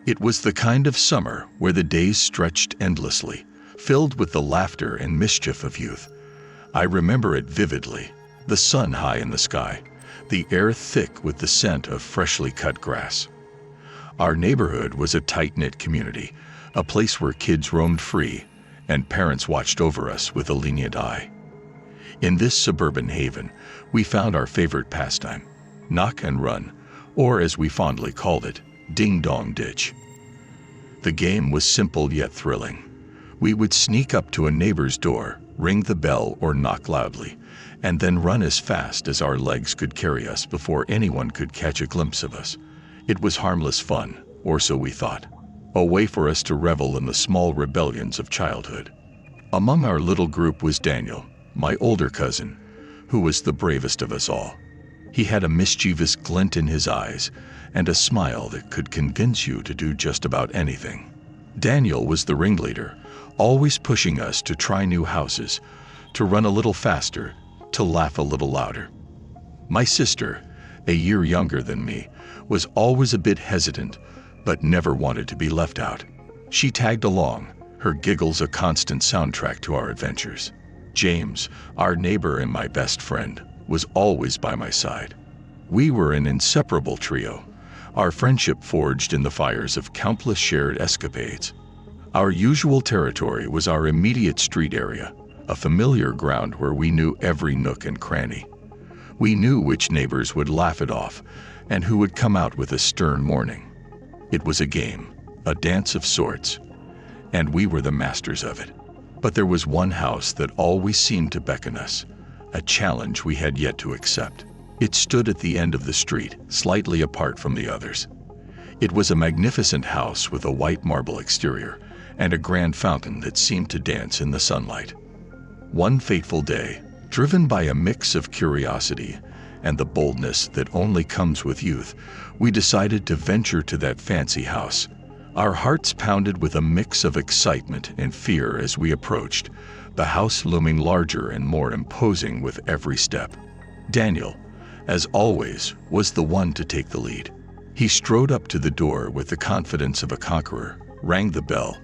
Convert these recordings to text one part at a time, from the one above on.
It was the kind of summer where the days stretched endlessly, filled with the laughter and mischief of youth. I remember it vividly, the sun high in the sky, the air thick with the scent of freshly cut grass. Our neighborhood was a tight-knit community, a place where kids roamed free, and parents watched over us with a lenient eye. In this suburban haven, we found our favorite pastime, knock and run, or as we fondly called it, ding-dong ditch. The game was simple yet thrilling. We would sneak up to a neighbor's door, ring the bell or knock loudly, and then run as fast as our legs could carry us before anyone could catch a glimpse of us. It was harmless fun, or so we thought, a way for us to revel in the small rebellions of childhood. Among our little group was Daniel, my older cousin, who was the bravest of us all. He had a mischievous glint in his eyes and a smile that could convince you to do just about anything. Daniel was the ringleader, always pushing us to try new houses, to run a little faster, to laugh a little louder. My sister, a year younger than me, was always a bit hesitant, but never wanted to be left out. She tagged along, her giggles a constant soundtrack to our adventures. James, our neighbor and my best friend, was always by my side. We were an inseparable trio, our friendship forged in the fires of countless shared escapades. Our usual territory was our immediate street area, a familiar ground where we knew every nook and cranny. We knew which neighbors would laugh it off and who would come out with a stern warning. It was a game, a dance of sorts, and we were the masters of it. But there was one house that always seemed to beckon us, a challenge we had yet to accept. It stood at the end of the street, slightly apart from the others. It was a magnificent house with a white marble exterior and a grand fountain that seemed to dance in the sunlight. One fateful day, driven by a mix of curiosity and the boldness that only comes with youth, we decided to venture to that fancy house. Our hearts pounded with a mix of excitement and fear as we approached, the house looming larger and more imposing with every step. Daniel, as always, was the one to take the lead. He strode up to the door with the confidence of a conqueror, rang the bell,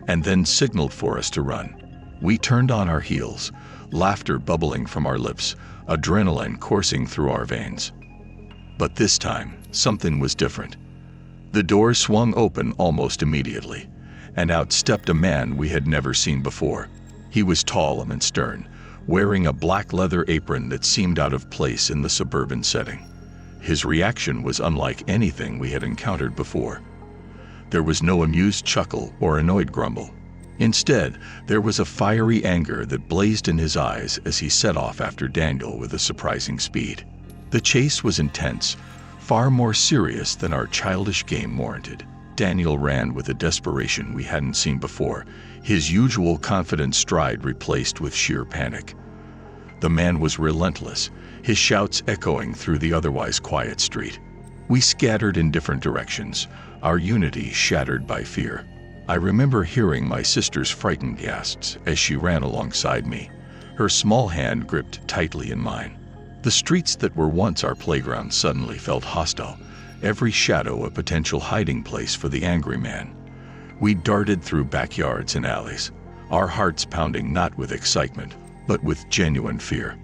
and then signaled for us to run. We turned on our heels, laughter bubbling from our lips, adrenaline coursing through our veins. But this time, something was different. The door swung open almost immediately, and out stepped a man we had never seen before. He was tall and stern, wearing a black leather apron that seemed out of place in the suburban setting. His reaction was unlike anything we had encountered before. There was no amused chuckle or annoyed grumble. Instead, there was a fiery anger that blazed in his eyes as he set off after Daniel with a surprising speed. The chase was intense, far more serious than our childish game warranted. Daniel ran with a desperation we hadn't seen before, his usual confident stride replaced with sheer panic. The man was relentless, his shouts echoing through the otherwise quiet street. We scattered in different directions, our unity shattered by fear. I remember hearing my sister's frightened gasps as she ran alongside me, her small hand gripped tightly in mine. The streets that were once our playground suddenly felt hostile, every shadow a potential hiding place for the angry man. We darted through backyards and alleys, our hearts pounding not with excitement, but with genuine fear.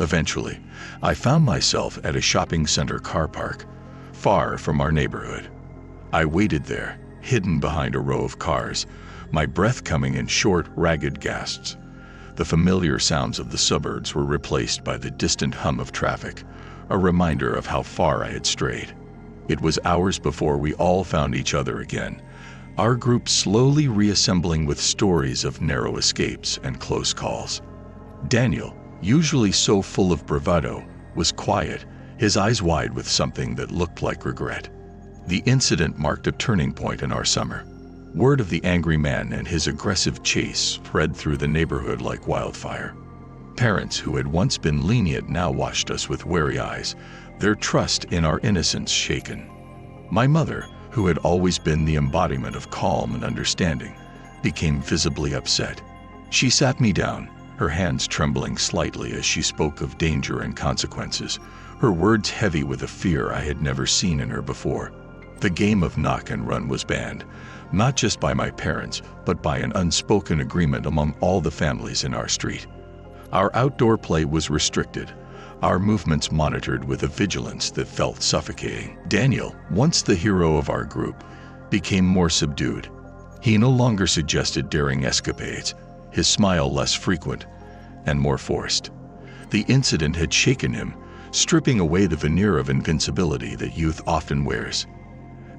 Eventually, I found myself at a shopping center car park, far from our neighborhood. I waited there, hidden behind a row of cars, my breath coming in short, ragged gasps. The familiar sounds of the suburbs were replaced by the distant hum of traffic, a reminder of how far I had strayed. It was hours before we all found each other again, our group slowly reassembling with stories of narrow escapes and close calls. Daniel, usually so full of bravado, was quiet, his eyes wide with something that looked like regret. The incident marked a turning point in our summer. Word of the angry man and his aggressive chase spread through the neighborhood like wildfire. Parents who had once been lenient now watched us with wary eyes, their trust in our innocence shaken. My mother, who had always been the embodiment of calm and understanding, became visibly upset. She sat me down, her hands trembling slightly as she spoke of danger and consequences, her words heavy with a fear I had never seen in her before. The game of knock and run was banned, not just by my parents, but by an unspoken agreement among all the families in our street. Our outdoor play was restricted, our movements monitored with a vigilance that felt suffocating. Daniel, once the hero of our group, became more subdued. He no longer suggested daring escapades, his smile less frequent and more forced. The incident had shaken him, stripping away the veneer of invincibility that youth often wears.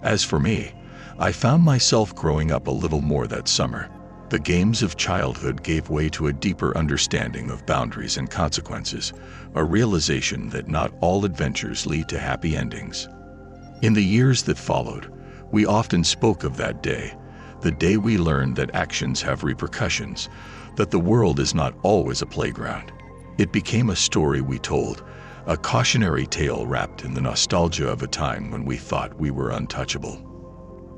As for me, I found myself growing up a little more that summer. The games of childhood gave way to a deeper understanding of boundaries and consequences, a realization that not all adventures lead to happy endings. In the years that followed, we often spoke of that day, the day we learned that actions have repercussions, that the world is not always a playground. It became a story we told, a cautionary tale wrapped in the nostalgia of a time when we thought we were untouchable.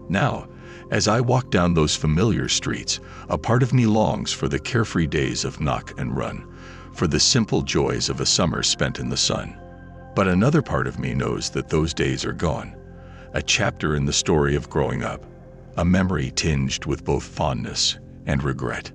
Now, as I walk down those familiar streets, a part of me longs for the carefree days of knock and run, for the simple joys of a summer spent in the sun. But another part of me knows that those days are gone, a chapter in the story of growing up, a memory tinged with both fondness and regret.